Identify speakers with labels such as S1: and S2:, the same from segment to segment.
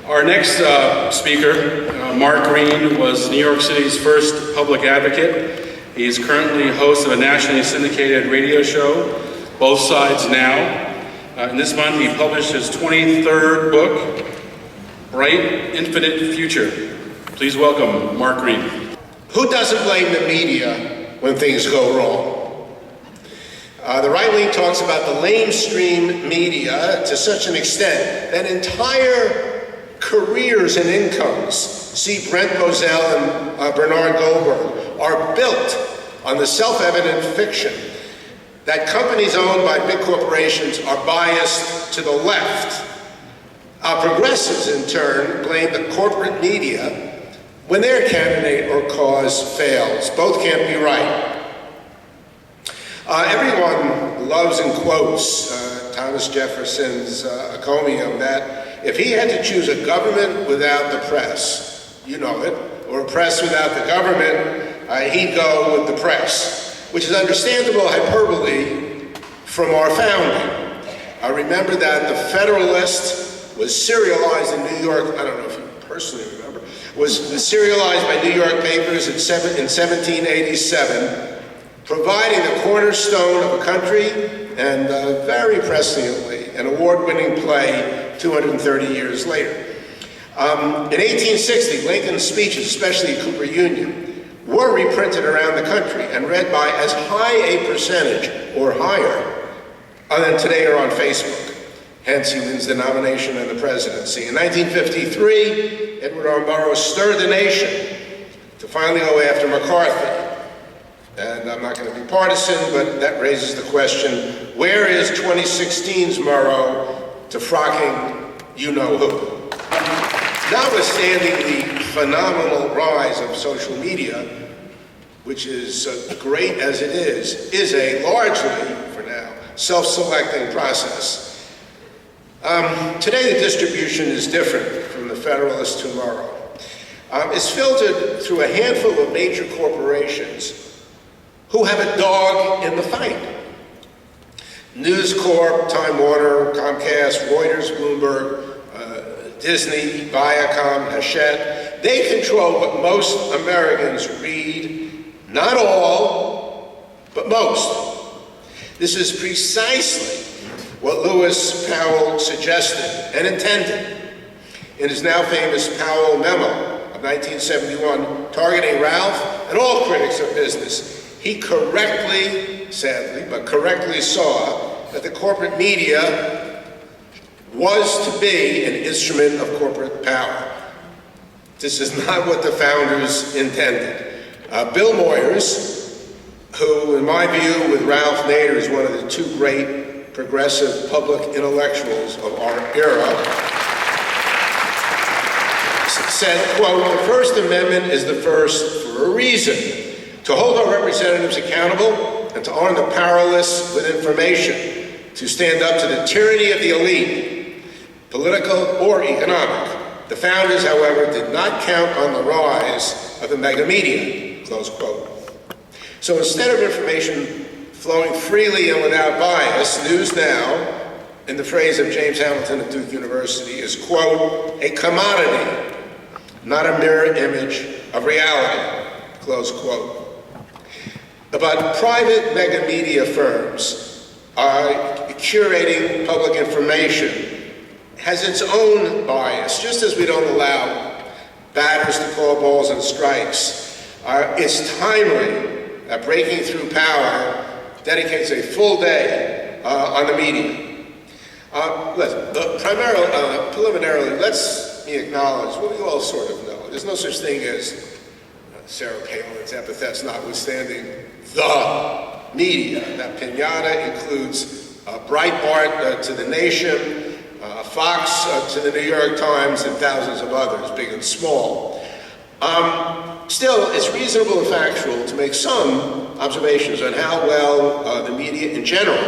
S1: Our next speaker, Mark Green, was New York City's first public advocate. He's currently host of a nationally syndicated radio show, Both Sides Now. And this month he published his 23rd book, Bright Infinite Future. Please welcome Mark Green.
S2: Who doesn't blame the media when things go wrong? The right wing talks about the lamestream media to such an extent that entire careers and incomes, see Brent Bozell and Bernard Goldberg, are built on the self-evident fiction that companies owned by big corporations are biased to the left. Progressives, in turn, blame the corporate media when their candidate or cause fails. Both can't be right. Everyone loves and quotes Thomas Jefferson's encomium that if he had to choose a government without the press, you know it, or a press without the government, he'd go with the press, which is understandable hyperbole from our founding. I remember that the Federalist was serialized in New York, I don't know if you personally remember, was serialized by New York papers in 1787, providing the cornerstone of a country and very presciently an award-winning play 230 years later. In 1860, Lincoln's speeches, especially Cooper Union, were reprinted around the country and read by as high a percentage or higher than today are on Facebook. Hence, he wins the nomination and the presidency. In 1953, Edward R. Murrow stirred the nation to finally go after McCarthy. And I'm not going to be partisan, but that raises the question, where is 2016's Murrow to frocking you-know-who? Notwithstanding the phenomenal rise of social media, which is great as it is a largely, for now, self-selecting process. Today the distribution is different from the Federalist to Murrow. It's filtered through a handful of major corporations who have a dog in the fight. News Corp, Time Warner, Comcast, Reuters, Bloomberg, Disney, Viacom, Hachette. They control what most Americans read, not all, but most. This is precisely what Lewis Powell suggested and intended in his now famous Powell Memo of 1971, targeting Ralph and all critics of business. He correctly, sadly, but correctly saw that the corporate media was to be an instrument of corporate power. This is not what the founders intended. Bill Moyers, who, in my view, with Ralph Nader, is one of the two great progressive public intellectuals of our era, said, quote, "The First Amendment is the first for a reason. To hold our representatives accountable and to arm the powerless with information, to stand up to the tyranny of the elite, political or economic. The founders, however, did not count on the rise of the mega media," close quote. So instead of information flowing freely and without bias, News Now, in the phrase of James Hamilton at Duke University, is, quote, "a commodity, not a mirror image of reality," close quote. But private mega media firms are curating public information has its own bias, just as we don't allow batters to call balls and strikes. It's timely that Breaking Through Power dedicates a full day on the media. Preliminarily, let's acknowledge what we all sort of know. There's no such thing as Sarah Palin's epithets notwithstanding, the media. That piñata includes Breitbart to The Nation, Fox to the New York Times, and thousands of others, big and small. Still, it's reasonable and factual to make some observations on how well the media in general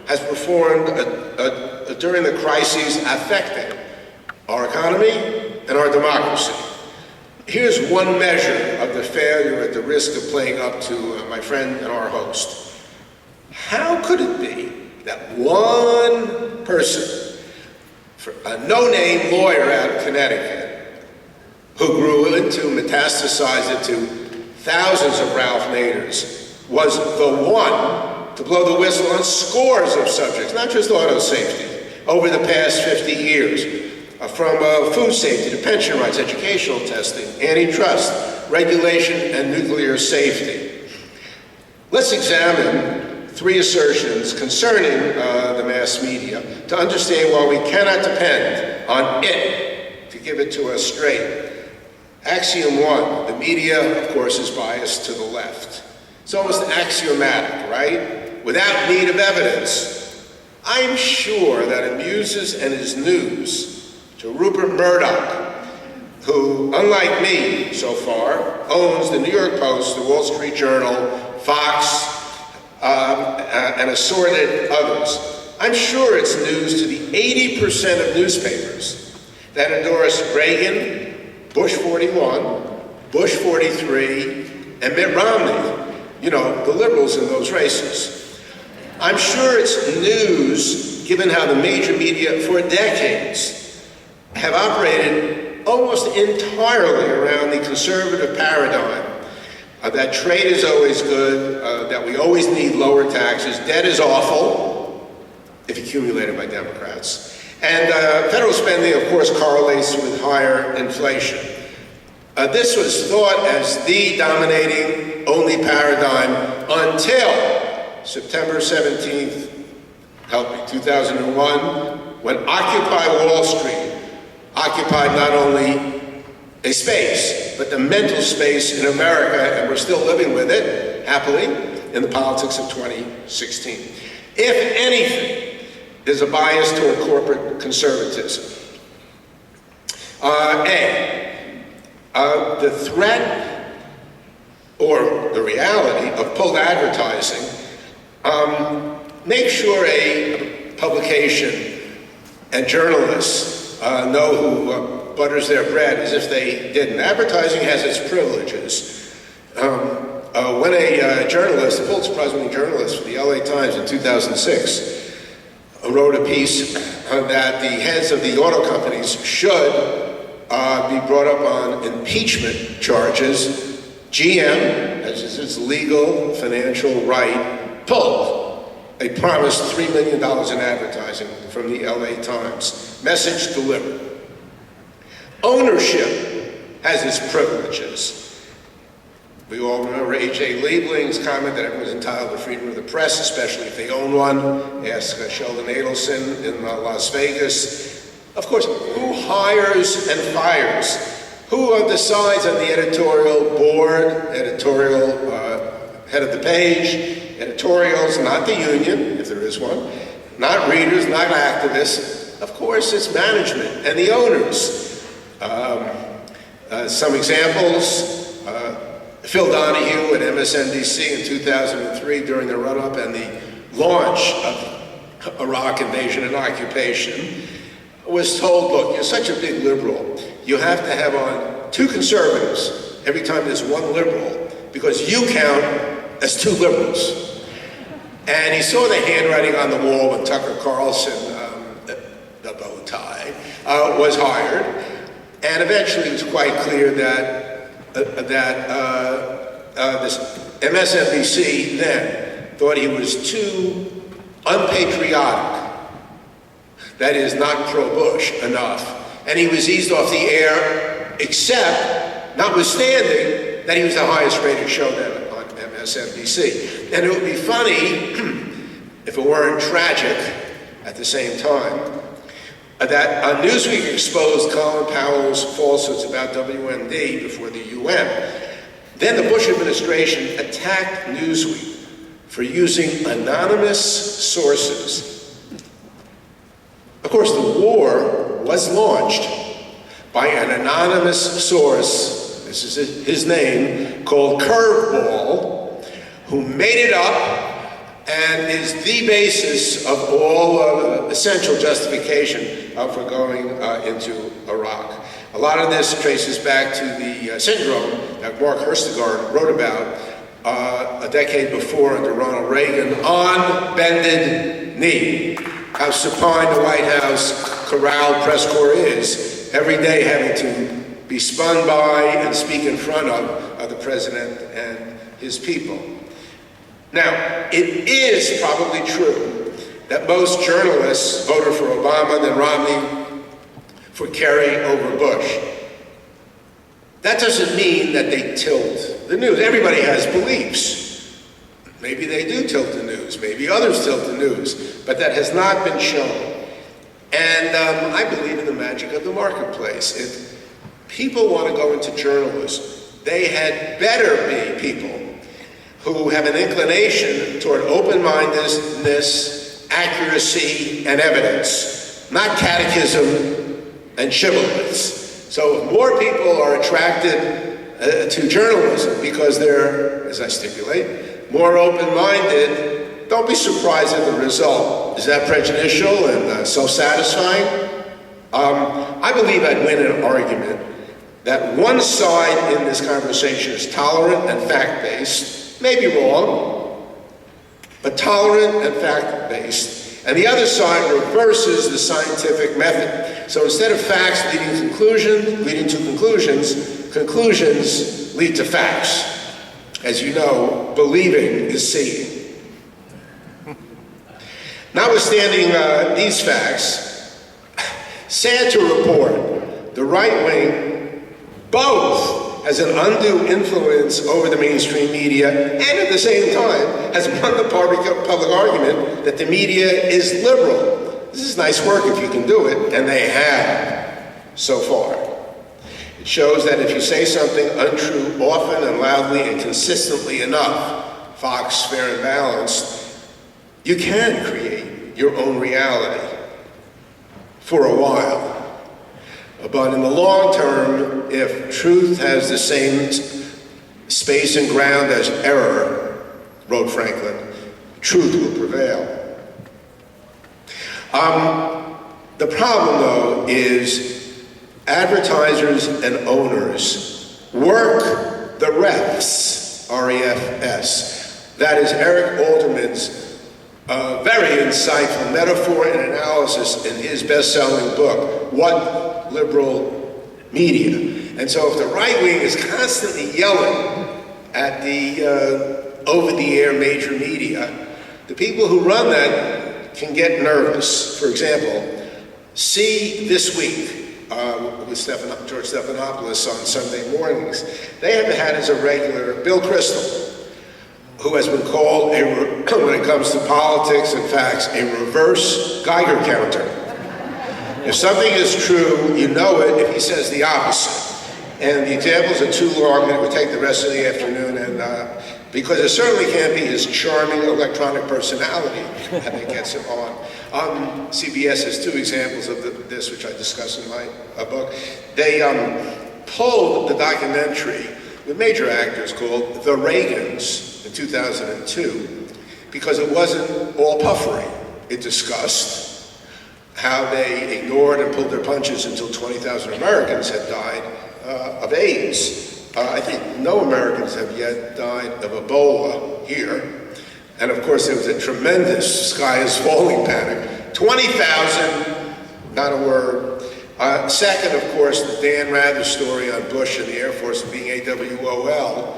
S2: has performed during the crises affecting our economy and our democracy. Here's one measure of the failure at the risk of playing up to my friend and our host. How could it be that one person a no-name lawyer out of Connecticut who grew into, metastasized it to thousands of Ralph Naders, was the one to blow the whistle on scores of subjects, not just auto safety, over the past 50 years. From food safety to pension rights, educational testing, antitrust, regulation, and nuclear safety. Let's examine 3 assertions concerning the mass media to understand why we cannot depend on it to give it to us straight. Axiom 1, the media, of course, is biased to the left. It's almost axiomatic, right? Without need of evidence. I'm sure that it amuses and is news to Rupert Murdoch, who, unlike me so far, owns the New York Post, the Wall Street Journal, Fox, and assorted others. I'm sure it's news to the 80% of newspapers that endorsed Reagan, Bush 41, Bush 43, and Mitt Romney, you know, the liberals in those races. I'm sure it's news, given how the major media for decades have operated almost entirely around the conservative paradigm that trade is always good, that we always need lower taxes, debt is awful, if accumulated by Democrats, and federal spending, of course, correlates with higher inflation. This was thought as the dominating only paradigm until September 17th, help me, 2001, when Occupy Wall Street occupied not only a space, but the mental space in America, and we're still living with it, happily, in the politics of 2016. If anything, there's a bias toward corporate conservatism. The threat or the reality of pulled advertising, make sure a publication and journalists know who butters their bread as if they didn't. Advertising has its privileges. When a journalist, a Pulitzer Prize-winning journalist for the LA Times in 2006, wrote a piece that the heads of the auto companies should be brought up on impeachment charges, GM, as is its legal financial right, pulled a promised $3 million in advertising from the LA Times. Message delivered. Ownership has its privileges. We all remember A.J. Liebling's comment that everyone's entitled to freedom of the press, especially if they own one. Ask Sheldon Adelson in Las Vegas. Of course, who hires and fires? Who decides on the editorial board, editorial head of the page, editorials, not the union, if there is one, not readers, not activists. Of course, it's management and the owners. Some examples, Phil Donahue at MSNBC in 2003 during the run-up and the launch of Iraq invasion and occupation was told, look, you're such a big liberal, you have to have on 2 conservatives every time there's 1 liberal because you count as 2 liberals. And he saw the handwriting on the wall when Tucker Carlson, the bow tie, was hired. And eventually it was quite clear that this MSNBC then thought he was too unpatriotic, that is, not pro-Bush enough. And he was eased off the air, except, notwithstanding, that he was the highest rated show then on MSNBC. And it would be funny, if it weren't tragic at the same time, that Newsweek exposed Colin Powell's falsehoods about WMD before the UN. Then the Bush administration attacked Newsweek for using anonymous sources. Of course, the war was launched by an anonymous source, this is his name, called Curveball, who made it up and is the basis of all essential justification for going into Iraq. A lot of this traces back to the syndrome that Mark Herstegaard wrote about a decade before under Ronald Reagan, on bended knee. How supine the White House corral press corps is, every day having to be spun by and speak in front of the president and his people. Now, it is probably true that most journalists voted for Obama, then Romney, for Kerry over Bush. That doesn't mean that they tilt the news. Everybody has beliefs. Maybe they do tilt the news, maybe others tilt the news, but that has not been shown. And I believe in the magic of the marketplace. If people want to go into journalism, they had better be people who have an inclination toward open-mindedness, accuracy, and evidence, not catechism and shibboleths. So if more people are attracted to journalism because they're, as I stipulate, more open-minded, don't be surprised at the result. Is that prejudicial and self-satisfying? I believe I'd win an argument that one side in this conversation is tolerant and fact-based, maybe wrong, but tolerant and fact-based, and the other side reverses the scientific method. So instead of facts leading to conclusions, conclusions lead to facts. As you know, believing is seeing. Notwithstanding these facts, sad to report, the right wing both has an undue influence over the mainstream media and at the same time has won the public argument that the media is liberal. This is nice work if you can do it, and they have so far. It shows that if you say something untrue often and loudly and consistently enough, Fox, fair and balanced, you can create your own reality for a while. But in the long term, if truth has the same space and ground as error, wrote Franklin, truth will prevail. The problem, though, is advertisers and owners work the refs, R-E-F-S. That is Eric Alderman's very insightful metaphor and analysis in his best-selling book, What Liberal Media? And so if the right wing is constantly yelling at the over-the-air major media, the people who run that can get nervous. For example, see This Week with George Stephanopoulos on Sunday mornings. They have had as a regular Bill Kristol, who has been called, when it comes to politics and facts, a reverse Geiger counter. If something is true, you know it if he says the opposite. And the examples are too long, and it would take the rest of the afternoon, and because it certainly can't be his charming electronic personality that gets him on. CBS has two examples of this, which I discuss in my book. They pulled the documentary with major actors called The Reagans in 2002 because it wasn't all puffery. It discussed how they ignored and pulled their punches until 20,000 Americans had died of AIDS. I think no Americans have yet died of Ebola here. And of course, there was a tremendous sky is falling panic. 20,000, not a word. Second, of course, the Dan Rather story on Bush and the Air Force being AWOL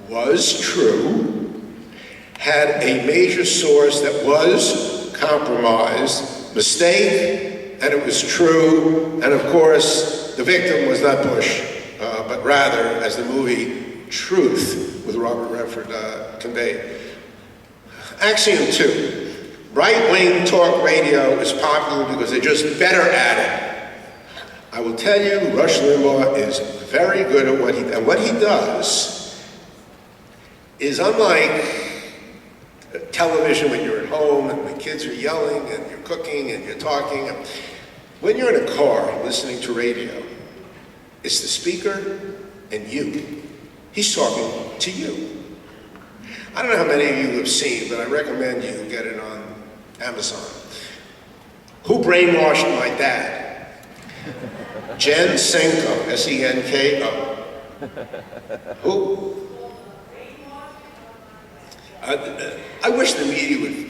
S2: was true, had a major source that was compromised, mistake, and it was true. And of course, the victim was not Bush, but rather, as the movie Truth with Robert Redford conveyed. Axiom 2, right-wing talk radio is popular because they're just better at it. I will tell you, Rush Limbaugh is very good at what he does is unlike television when you're at home and the kids are yelling and you're cooking and you're talking. When you're in a car listening to radio, it's the speaker and you. He's talking to you. I don't know how many of you have seen, but I recommend you get it on Amazon. Who Brainwashed My Dad? Jen Senko, S-E-N-K-O. Who? I wish the media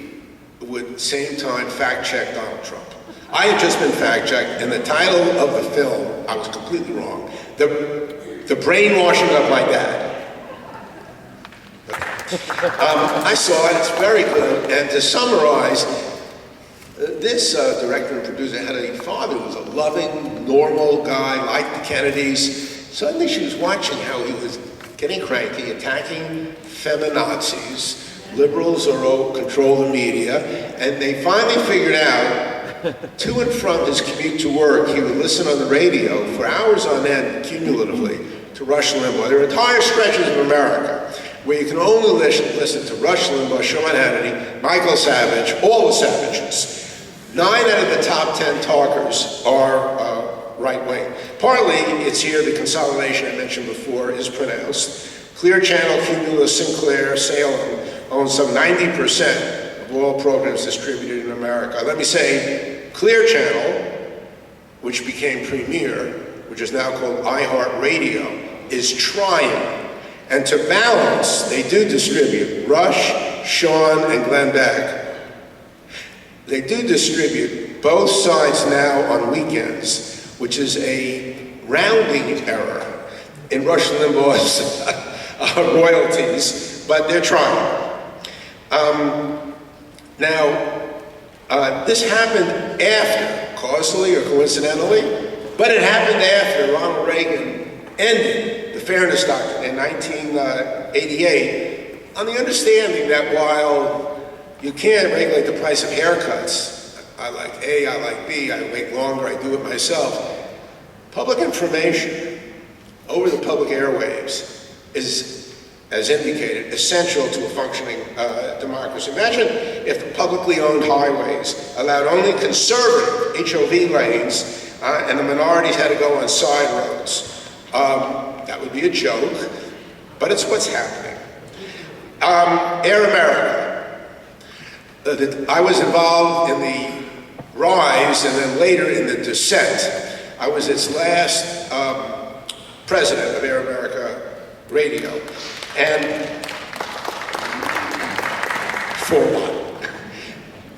S2: would same time fact check Donald Trump. I had just been fact-checked, and the title of the film, I was completely wrong. The brainwashing of my dad. I saw it, it's very good, and to summarize, this director and producer had a father who was a loving, normal guy, liked the Kennedys. Suddenly she was watching how he was getting cranky, attacking feminazis. Liberals are control the media, and they finally figured out, to and from his commute to work, he would listen on the radio for hours on end, cumulatively, to Rush Limbaugh. There are entire stretches of America where you can only listen to Rush Limbaugh, Sean Hannity, Michael Savage, all the Savages. 9 out of the top 10 talkers are right-wing. Partly, it's here the consolidation I mentioned before is pronounced. Clear Channel, Cumulus, Sinclair, Salem owns some 90% of all programs distributed in America. Let me say, Clear Channel, which became Premier, which is now called iHeartRadio, is trying. And to balance, they do distribute Rush, Sean, and Glenn Beck. They do distribute both sides now on weekends, which is a rounding error in Rush Limbaugh's royalties, but they're trying. This happened after, causally or coincidentally, but it happened after Ronald Reagan ended the Fairness Doctrine in 1988 on the understanding that while you can't regulate the price of haircuts, I like A, I like B, I wait longer, I do it myself, public information over the public airwaves is, as indicated, essential to a functioning democracy. Imagine if the publicly owned highways allowed only conservative HOV lanes and the minorities had to go on side roads. That would be a joke, but it's what's happening. Air America. I was involved in the rise and then later in the descent. I was its last president of Air America Radio. And for what?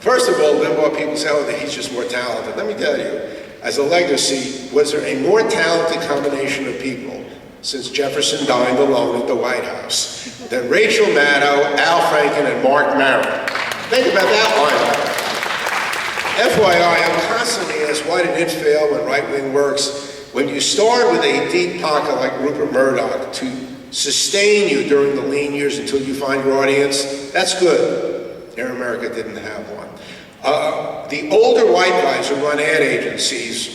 S2: First of all, Limbaugh people say, oh, that he's just more talented. Let me tell you, as a legacy, was there a more talented combination of people since Jefferson dined alone at the White House than Rachel Maddow, Al Franken, and Mark Maron? Think about that lineup. FYI, I'm constantly asked, why did it fail when right-wing works? When you start with a deep pocket like Rupert Murdoch to sustain you during the lean years until you find your audience, that's good. Air America didn't have one. The older white guys who run ad agencies,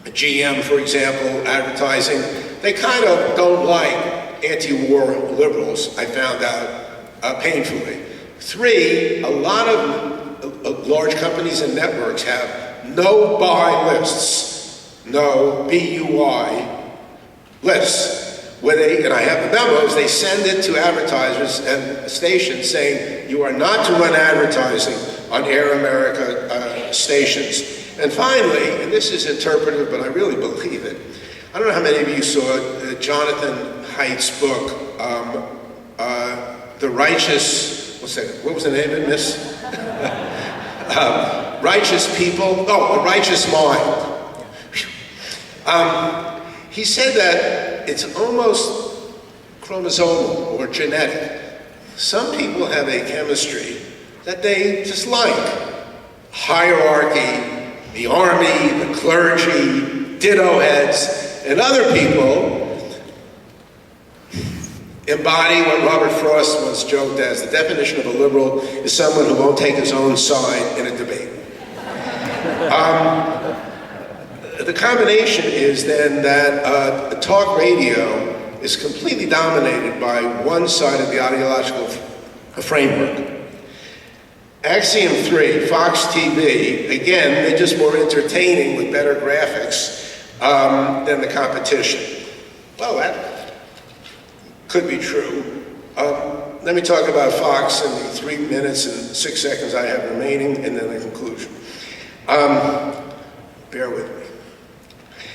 S2: GM, for example, advertising, they kind of don't like anti-war liberals, I found out painfully. 3, a lot of large companies and networks have no buy lists, no BUI lists. Where they, and I have the memos, they send it to advertisers and stations saying, you are not to run advertising on Air America stations. And finally, and this is interpretive, but I really believe it, I don't know how many of you saw Jonathan Haidt's book, The Righteous, what was the name of it, miss? Righteous People, The Righteous Mind. He said that it's almost chromosomal or genetic. Some people have a chemistry that they just like. Hierarchy, the army, the clergy, ditto heads, and other people embody what Robert Frost once joked as the definition of a liberal is someone who won't take his own side in a debate. The combination is then that talk radio is completely dominated by one side of the ideological framework. Axiom 3, Fox TV, again, they're just more entertaining with better graphics than the competition. Well, that could be true. Let me talk about Fox in the 3 minutes and 6 seconds I have remaining, and then the conclusion. Bear with me.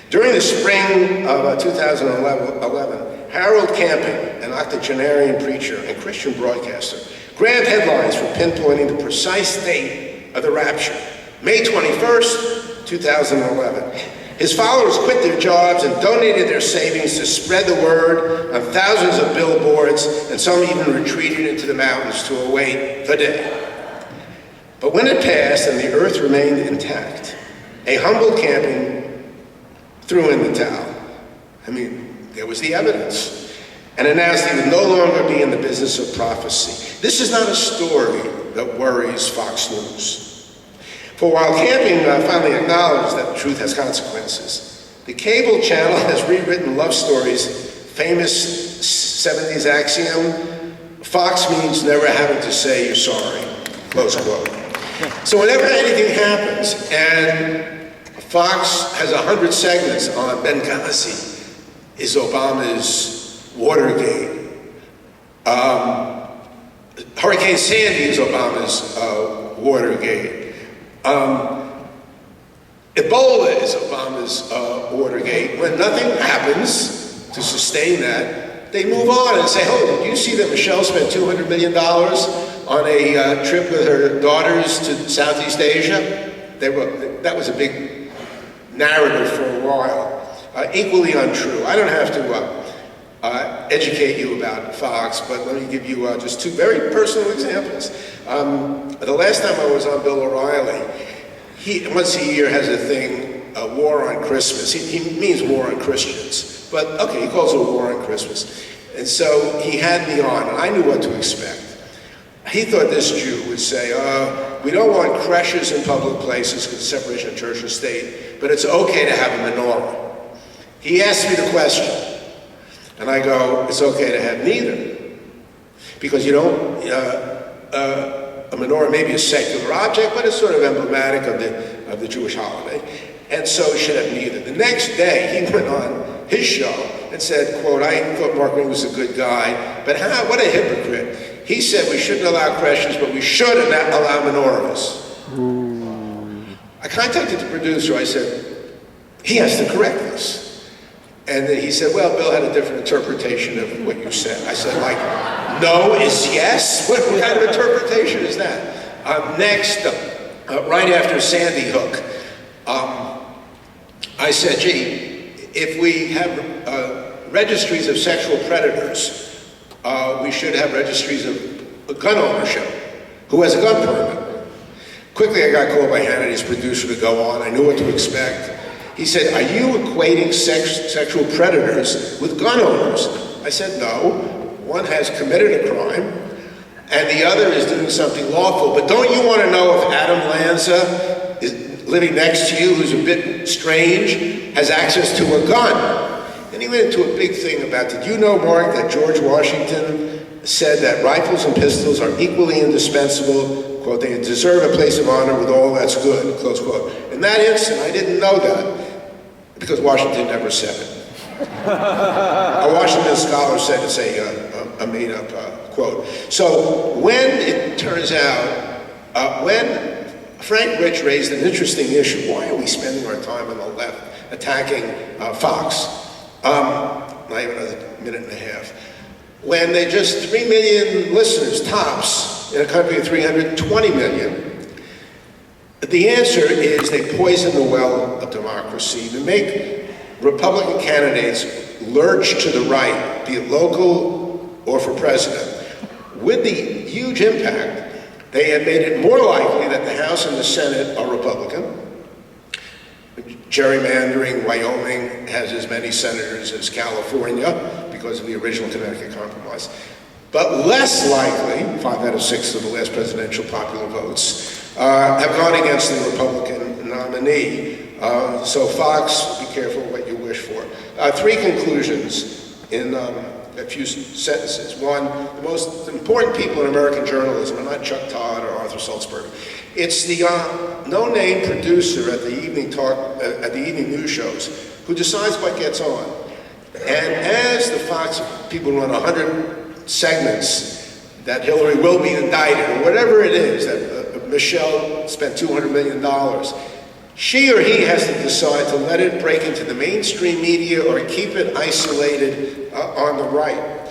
S2: During the spring of 2011, Harold Camping, an octogenarian preacher and Christian broadcaster, grabbed headlines for pinpointing the precise date of the rapture, May 21st, 2011. His followers quit their jobs and donated their savings to spread the word on thousands of billboards, and some even retreated into the mountains to await the day. But when it passed and the earth remained intact, a humble camping threw in the towel. I mean, there was the evidence, and announced he would no longer be in the business of prophecy. This is not a story that worries Fox News. For while camping finally acknowledged that the truth has consequences, the cable channel has rewritten love stories' famous 70s axiom, Fox means never having to say you're sorry, close quote. So whenever anything happens, and Fox has 100 segments on Benghazi, is Obama's Watergate, Hurricane Sandy is Obama's Watergate, Ebola is Obama's Watergate. When nothing happens to sustain that, they move on and say, oh, did you see that Michelle spent $200 million on a trip with her daughters to Southeast Asia? That was a big narrative for a while. Equally untrue. I don't have to educate you about Fox, but let me give you just two very personal examples. The last time I was on Bill O'Reilly, he once a year has a thing, a war on Christmas. He means war on Christians, but okay, he calls it a war on Christmas. And so he had me on, and I knew what to expect. He thought this Jew would say, we don't want creches in public places because of separation of church and state, but it's okay to have a menorah. He asked me the question, and I go, it's okay to have neither. Because you don't, a menorah may be a secular object, but it's sort of emblematic of the Jewish holiday. And so it should have neither. The next day, he went on his show and said, quote, I thought Mark Green was a good guy, but what a hypocrite. He said we shouldn't allow creches, but we should allow menorahs. I contacted the producer. I said, he has to correct this. And then he said, well, Bill had a different interpretation of what you said. I said, like, no is yes? What kind of interpretation is that? Next, right after Sandy Hook, I said, gee, if we have registries of sexual predators, we should have registries of gun ownership. Who has a gun permit? Quickly, I got called by Hannity's producer to go on. I knew what to expect. He said, are you equating sexual predators with gun owners? I said, no. One has committed a crime, and the other is doing something lawful. But don't you want to know if Adam Lanza is living next to you, who's a bit strange, has access to a gun? And he went into a big thing about, did you know, Mark, that George Washington said that rifles and pistols are equally indispensable, quote, they deserve a place of honor with all that's good, close quote. In that instant, I didn't know that, because Washington never said it. A Washington scholar said it's a made-up quote. So when it turns out, when Frank Rich raised an interesting issue, why are we spending our time on the left attacking Fox? Not even a minute and a half. When they just 3 million listeners, tops, in a country of 320 million, the answer is they poison the well of democracy. They make Republican candidates lurch to the right, be it local or for president. With the huge impact, they have made it more likely that the House and the Senate are Republican. Gerrymandering, Wyoming has as many senators as California because of the original Connecticut Compromise. But less likely, 5 out of 6 of the last presidential popular votes, have gone against the Republican nominee. So Fox, be careful what you wish for. 3 conclusions in a few sentences. One, the most important people in American journalism are not Chuck Todd or Arthur Sulzberg. It's the no-name producer at the evening news shows who decides what gets on. And as the Fox people run 100 segments that Hillary will be indicted, or whatever it is, that Michelle spent $200 million, she or he has to decide to let it break into the mainstream media or keep it isolated on the right.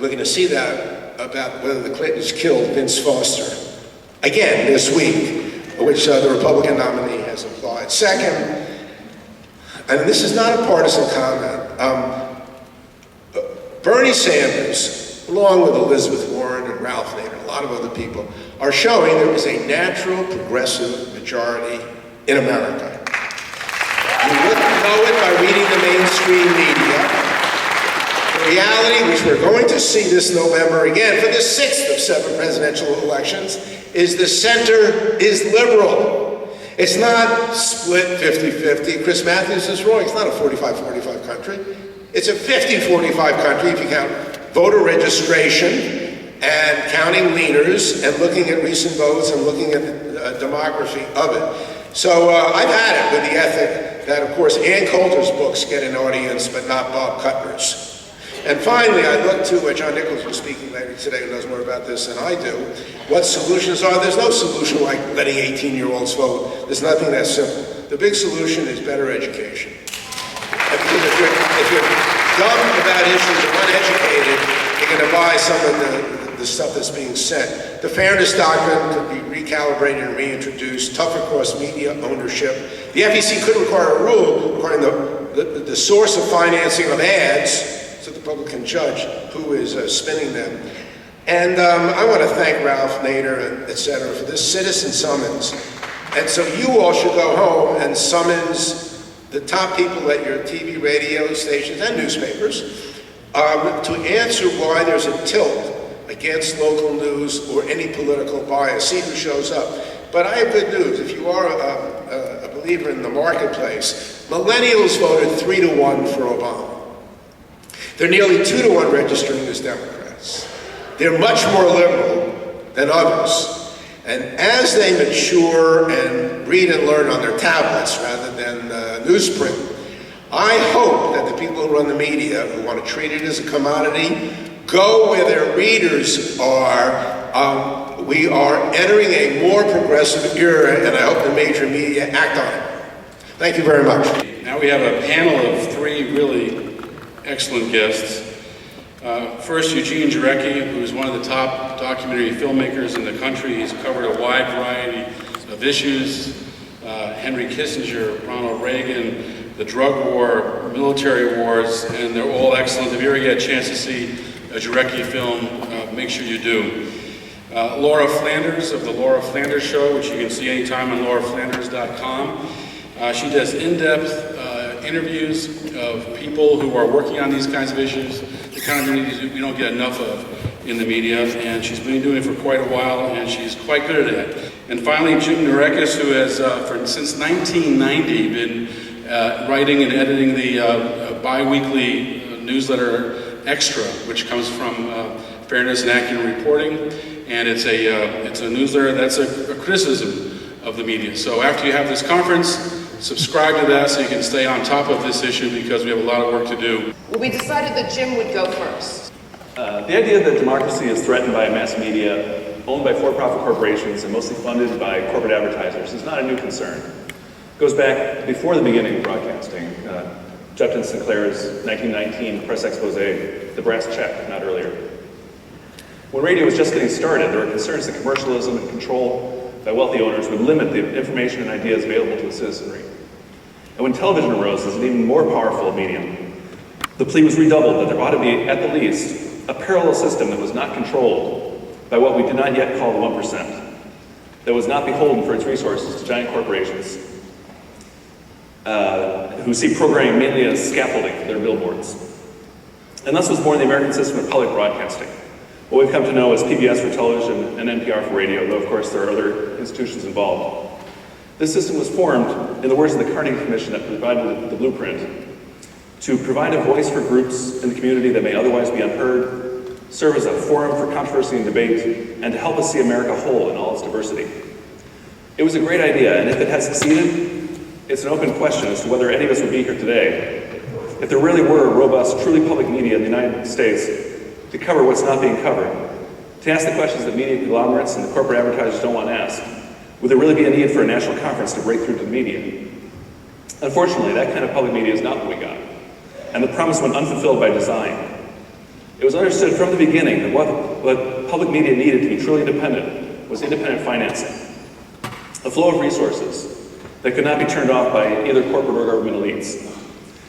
S2: We're going to see that about whether the Clintons killed Vince Foster again this week, which the Republican nominee Second, and this is not a partisan comment, Bernie Sanders, along with Elizabeth Warren and Ralph Nader, a lot of other people, are showing there is a natural progressive majority in America. You wouldn't know it by reading the mainstream media. The reality, which we're going to see this November again for the 6th of 7 presidential elections, is the center is liberal. It's not split 50-50. Chris Matthews is wrong. It's not a 45-45 country. It's a 50-45 country if you count voter registration and counting leaners and looking at recent votes and looking at the demography of it. So I've had it with the ethic that, of course, Ann Coulter's books get an audience, but not Bob Kuttner's. And finally, I look to John Nichols, who's speaking later today, who knows more about this than I do. What solutions are? There's no solution like letting 18-year-olds vote. There's nothing that simple. The big solution is better education. Because if you're dumb about issues or uneducated, you're going to buy some of the stuff that's being said. The fairness doctrine could be recalibrated and reintroduced, tougher cross-media ownership. The FEC could require a rule requiring the source of financing of ads so the public can judge who is spinning them. And I want to thank Ralph Nader, et cetera, for this citizen summons. And so you all should go home and summons the top people at your TV, radio stations, and newspapers to answer why there's a tilt against local news or any political bias. See who shows up. But I have good news. If you are a believer in the marketplace, millennials voted 3-1 for Obama. They're nearly 2-1 registering as Democrats. They're much more liberal than others. And as they mature and read and learn on their tablets rather than newsprint, I hope that the people who run the media, who want to treat it as a commodity, go where their readers are. We are entering a more progressive era, and I hope the major media act on it. Thank you very much.
S1: Now we have a panel of 3 really excellent guests. First, Eugene Jarecki, who is one of the top documentary filmmakers in the country. He's covered a wide variety of issues. Henry Kissinger, Ronald Reagan, the drug war, military wars, and they're all excellent. If you ever get a chance to see a Jarecki film, make sure you do. Laura Flanders of The Laura Flanders Show, which you can see anytime on lauraflanders.com. She does in-depth interviews of people who are working on these kinds of issues, the kind of interviews we don't get enough of in the media, and she's been doing it for quite a while, and she's quite good at it. And finally, Jim Naurekas, who has, since 1990, been writing and editing the bi-weekly newsletter Extra, which comes from Fairness and Accurate Reporting, and it's a newsletter that's a criticism of the media. So after you have this conference, subscribe to that so you can stay on top of this issue, because we have a lot of work to do.
S3: Well, we decided that Jim would go first.
S4: The idea that democracy is threatened by a mass media owned by for-profit corporations and mostly funded by corporate advertisers is not a new concern. It goes back before the beginning of broadcasting. Jepton Sinclair's 1919 press expose, The Brass Check, not earlier. When radio was just getting started, there were concerns that commercialism and control by wealthy owners would limit the information and ideas available to the citizenry. And when television arose as an even more powerful medium, the plea was redoubled that there ought to be, at the least, a parallel system that was not controlled by what we did not yet call the 1%, that was not beholden for its resources to giant corporations who see programming mainly as scaffolding for their billboards. And thus was born the American system of public broadcasting, what we've come to know as PBS for television and NPR for radio, though of course there are other institutions involved. This system was formed, in the words of the Carnegie Commission that provided the blueprint, to provide a voice for groups in the community that may otherwise be unheard, serve as a forum for controversy and debate, and to help us see America whole in all its diversity. It was a great idea, and if it had succeeded, it's an open question as to whether any of us would be here today if there really were a robust, truly public media in the United States to cover what's not being covered, to ask the questions that media conglomerates and the corporate advertisers don't want to ask. Would there really be a need for a national conference to break through to the media? Unfortunately, that kind of public media is not what we got, and the promise went unfulfilled by design. It was understood from the beginning that what public media needed to be truly independent was independent financing, a flow of resources, that could not be turned off by either corporate or government elites.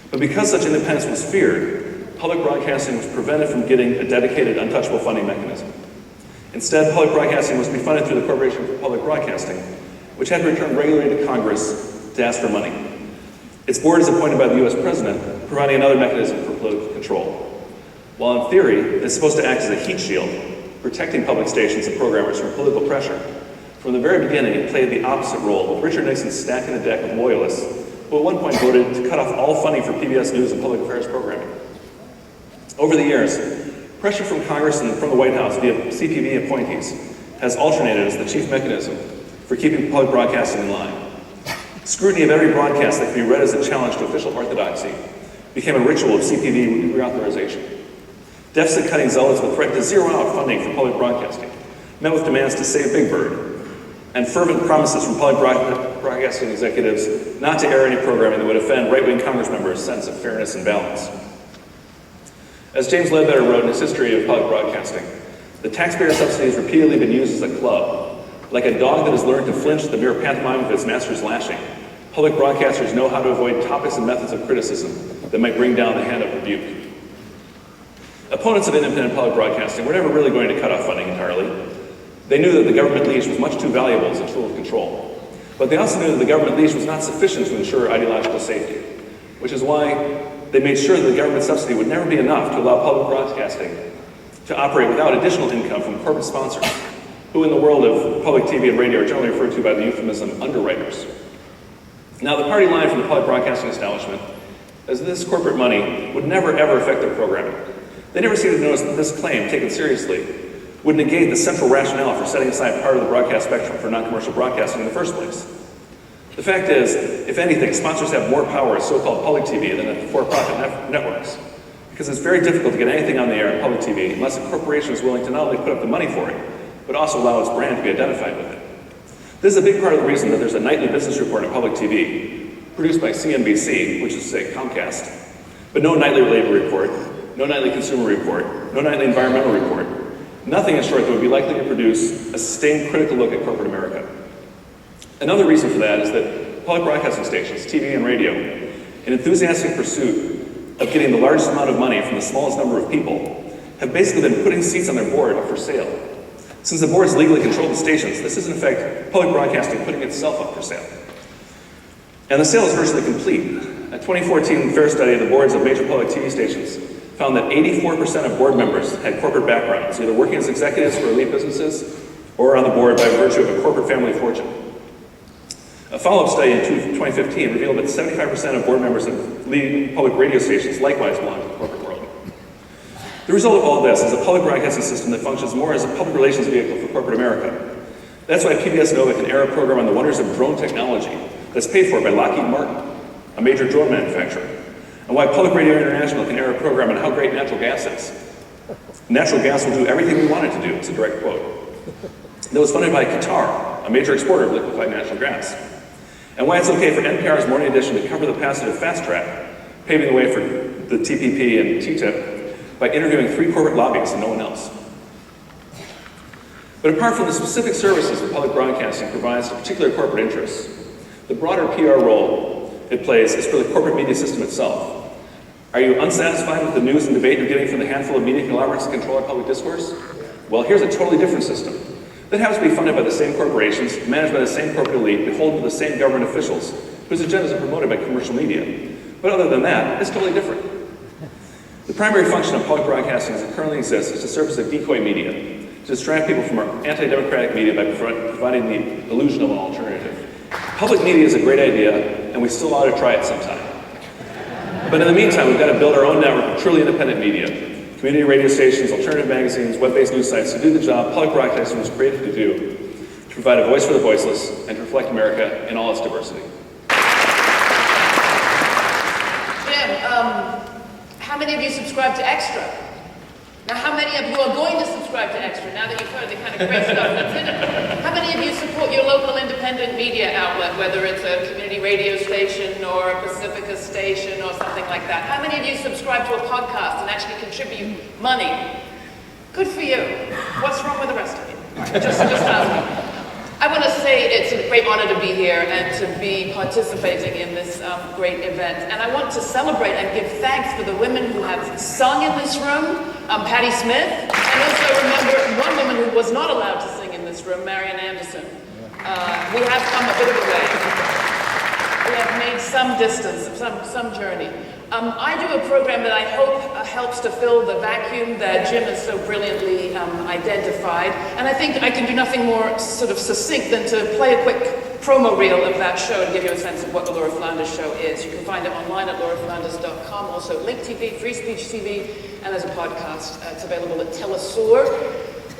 S4: But because such independence was feared, public broadcasting was prevented from getting a dedicated, untouchable funding mechanism. Instead, public broadcasting was to be funded through the Corporation for Public Broadcasting, which had to return regularly to Congress to ask for money. Its board is appointed by the U.S. President, providing another mechanism for political control. While in theory, it's supposed to act as a heat shield, protecting public stations and programmers from political pressure, from the very beginning it played the opposite role, with Richard Nixon stacking the deck of loyalists, who at one point voted to cut off all funding for PBS News and public affairs programming. Over the years, pressure from Congress and from the White House via CPB appointees has alternated as the chief mechanism for keeping public broadcasting in line. Scrutiny of every broadcast that can be read as a challenge to official orthodoxy became a ritual of CPB reauthorization. Deficit-cutting zealots would threaten to zero out funding for public broadcasting, met with demands to save Big Bird, and fervent promises from public broadcasting executives not to air any programming that would offend right-wing Congress members' sense of fairness and balance. As James Ledbetter wrote in his History of Public Broadcasting, the taxpayer subsidy has repeatedly been used as a club. Like a dog that has learned to flinch at the mere pantomime of its master's lashing, public broadcasters know how to avoid topics and methods of criticism that might bring down the hand of rebuke. Opponents of independent public broadcasting were never really going to cut off funding entirely. They knew that the government leash was much too valuable as a tool of control. But they also knew that the government leash was not sufficient to ensure ideological safety, which is why they made sure that the government subsidy would never be enough to allow public broadcasting to operate without additional income from corporate sponsors, who in the world of public TV and radio are generally referred to by the euphemism underwriters. Now, the party line from the public broadcasting establishment is that this corporate money would never ever affect their programming. They never seemed to notice that this claim, taken seriously, would negate the central rationale for setting aside part of the broadcast spectrum for non-commercial broadcasting in the first place. The fact is, if anything, sponsors have more power as so-called public TV than at the for-profit networks, because it's very difficult to get anything on the air in public TV unless a corporation is willing to not only put up the money for it, but also allow its brand to be identified with it. This is a big part of the reason that there's a nightly business report on public TV, produced by CNBC, which is, say, Comcast, but no nightly labor report, no nightly consumer report, no nightly environmental report, nothing in short that would be likely to produce a sustained critical look at corporate America. Another reason for that is that public broadcasting stations, TV and radio, in enthusiastic pursuit of getting the largest amount of money from the smallest number of people, have basically been putting seats on their board up for sale. Since the boards legally control the stations, this is in effect public broadcasting putting itself up for sale. And the sale is virtually complete. A 2014 fair study of the boards of major public TV stations found that 84% of board members had corporate backgrounds, either working as executives for elite businesses or on the board by virtue of a corporate family fortune. A follow-up study in 2015 revealed that 75% of board members of leading public radio stations likewise belong to the corporate world. The result of all this is a public broadcasting system that functions more as a public relations vehicle for corporate America. That's why PBS Nova can air a program on the wonders of drone technology that's paid for by Lockheed Martin, a major drone manufacturer, and why Public Radio International can air a program on how great natural gas is. Natural gas will do everything we want it to do, it's a direct quote. That was funded by Qatar, a major exporter of liquefied natural gas. And why it's okay for NPR's Morning Edition to cover the passage of Fast Track, paving the way for the TPP and TTIP, by interviewing 3 corporate lobbyists and no one else. But apart from the specific services that public broadcasting provides to particular corporate interests, the broader PR role it plays is for the corporate media system itself. Are you unsatisfied with the news and debate you're getting from the handful of media conglomerates that control our public discourse? Well, here's a totally different system that happens to be funded by the same corporations, managed by the same corporate elite, beholden to the same government officials, whose agendas are promoted by commercial media. But other than that, it's totally different. The primary function of public broadcasting as it currently exists is to serve as a decoy media, to distract people from our anti-democratic media by providing the illusion of an alternative. Public media is a great idea, and we still ought to try it sometime. But in the meantime, we've got to build our own network of truly independent media, community radio stations, alternative magazines, web-based news sites to do the job public broadcasting was created to do, to provide a voice for the voiceless and to reflect America in all its diversity.
S3: Jim, how many of you subscribe to Extra? Now, how many of you are going to subscribe to Extra now that you've heard the kind of great stuff that's in it? How many of you support your local independent media outlet, whether it's a community radio station or a Pacifica station or something like that? How many of you subscribe to a podcast and actually contribute money? Good for you. What's wrong with the rest of you? Just asking. I want to say it's a great honor to be here and to be participating in this great event. And I want to celebrate and give thanks for the women who have sung in this room, Patti Smith, and also remember one woman who was not allowed to sing in this room, Marian Anderson. We have come a bit of a way. We have made some distance, some journey. I do a program that I hope helps to fill the vacuum that Jim has so brilliantly identified. And I think I can do nothing more sort of succinct than to play a quick promo reel of that show to give you a sense of what the Laura Flanders Show is. You can find it online at lauraflanders.com, also Link TV, Free Speech TV, and as a podcast. It's available at Telesur.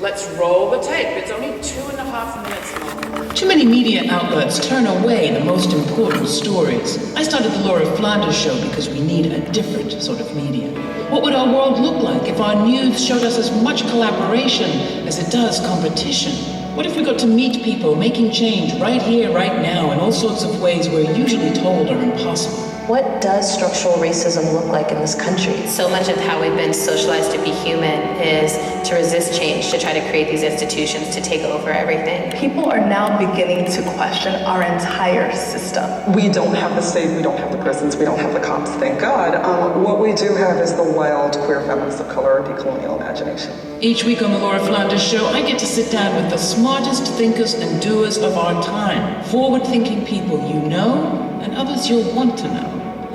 S3: Let's roll the tape. It's only 2.5 minutes long.
S5: Too many media outlets turn away the most important stories. I started the Laura Flanders Show because we need a different sort of media. What would our world look like if our news showed us as much collaboration as it does competition? What if we got to meet people making change right here, right now, in all sorts of ways we're usually told are impossible?
S6: What does structural racism look like in this country?
S7: So much of how we've been socialized to be human is to resist change, to try to create these institutions to take over everything.
S8: People are now beginning to question our entire system.
S9: We don't have the state, we don't have the prisons, we don't have the cops, thank God. What we do have is the wild queer feminists of color decolonial imagination.
S5: Each week on the Laura Flanders Show, I get to sit down with the smartest thinkers and doers of our time. Forward-thinking people you know, and others you'll want to know.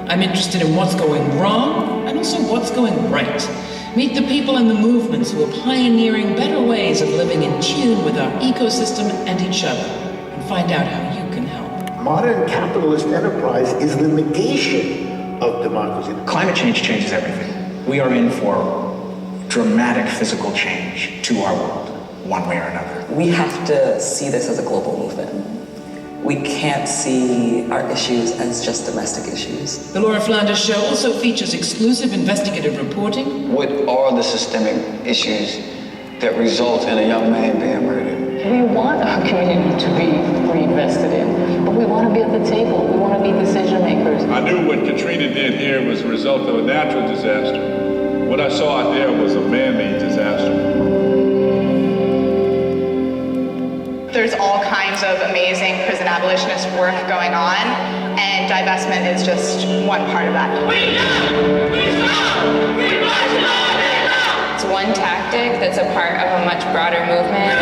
S5: I'm interested in what's going wrong, and also what's going right. Meet the people and the movements who are pioneering better ways of living in tune with our ecosystem and each other, and find out how you can help.
S10: Modern capitalist enterprise is the negation of democracy.
S11: Climate change changes everything. We are in for dramatic physical change to our world, one way or another.
S9: We have to see this as a global movement. We can't see our issues as just domestic issues.
S5: The Laura Flanders Show also features exclusive investigative reporting.
S12: What are the systemic issues that result in a young man being murdered?
S13: We want our community to be reinvested in, but we want to be at the table. We want to be decision makers.
S14: I knew what Katrina did here was a result of a natural disaster. What I saw out there was a man-made disaster.
S15: There's all kinds of amazing prison abolitionist work going on, and divestment is just one part of that.
S7: It's one tactic that's a part of a much broader movement.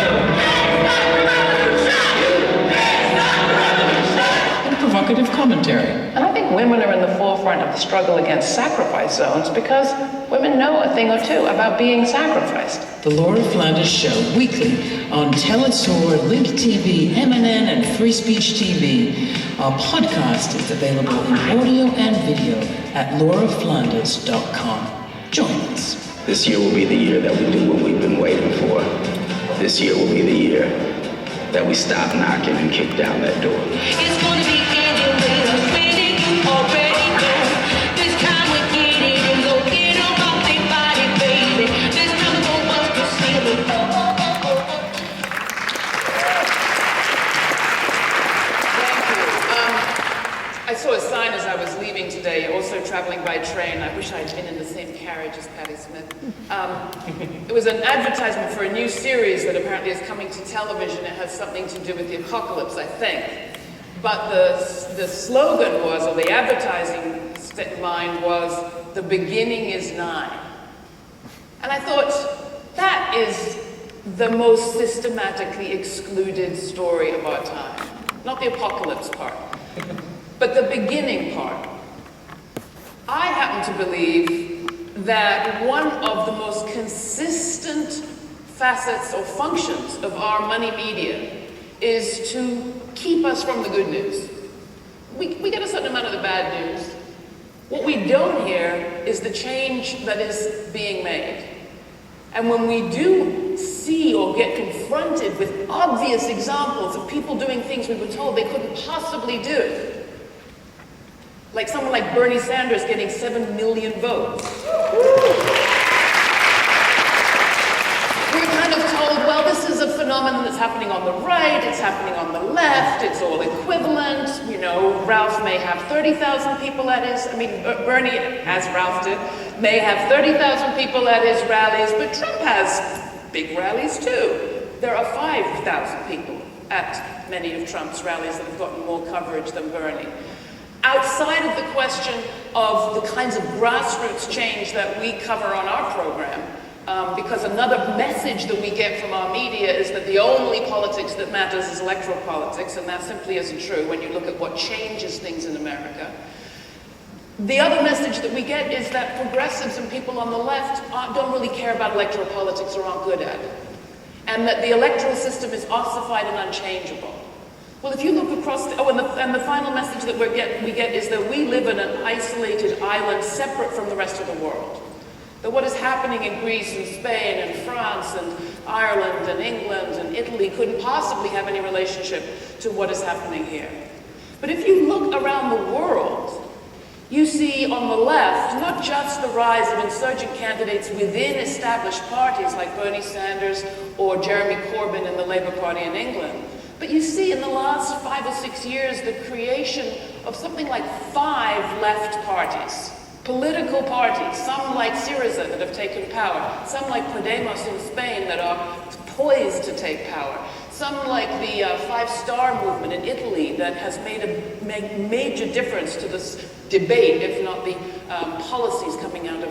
S5: And provocative commentary.
S8: And I think women are in the forefront of the struggle against sacrifice zones because women know a thing or two about being sacrificed.
S5: The Laura Flanders Show, weekly on Telesur, Link TV, MNN, and Free Speech TV. Our podcast is available in audio and video at lauraflanders.com. Join us.
S12: This year will be the year that we do what we've been waiting for. This year will be the year that we stop knocking and kick down that door.
S16: It's gonna be anyway, already, you already know. This time we get it and go get on off their body, baby. This time we go bust the ceiling.
S3: I saw a sign as I was leaving today, also traveling by train. I wish I'd been in the same carriage as Patti Smith. It was an advertisement for a new series that apparently is coming to television. It has something to do with the apocalypse, I think. But the slogan was, or the advertising line was, "The beginning is nigh." And I thought, that is the most systematically excluded story of our time. Not the apocalypse part. But the beginning part. I happen to believe that one of the most consistent facets or functions of our money media is to keep us from the good news. We get a certain amount of the bad news. What we don't hear is the change that is being made. And when we do see or get confronted with obvious examples of people doing things we were told they couldn't possibly do, like someone like Bernie Sanders getting 7 million votes. We're kind of told, well, this is a phenomenon that's happening on the right, it's happening on the left, it's all equivalent. You know, Ralph may have 30,000 people at his, Bernie, as Ralph did, may have 30,000 people at his rallies, but Trump has big rallies too. There are 5,000 people at many of Trump's rallies that have gotten more coverage than Bernie. Outside of the question of the kinds of grassroots change that we cover on our program, because another message that we get from our media is that the only politics that matters is electoral politics, and that simply isn't true when you look at what changes things in America. The other message that we get is that progressives and people on the left don't really care about electoral politics or aren't good at it, and that the electoral system is ossified and unchangeable. Well, if you look across, and the final message that we get is that we live in an isolated island separate from the rest of the world. That what is happening in Greece and Spain and France and Ireland and England and Italy couldn't possibly have any relationship to what is happening here. But if you look around the world, you see on the left not just the rise of insurgent candidates within established parties like Bernie Sanders or Jeremy Corbyn in the Labour Party in England, but you see in the last 5 or 6 years the creation of something like 5 left parties. Political parties, some like Syriza that have taken power, some like Podemos in Spain that are poised to take power, some like the Five Star movement in Italy that has made a major difference to this debate, if not the policies coming out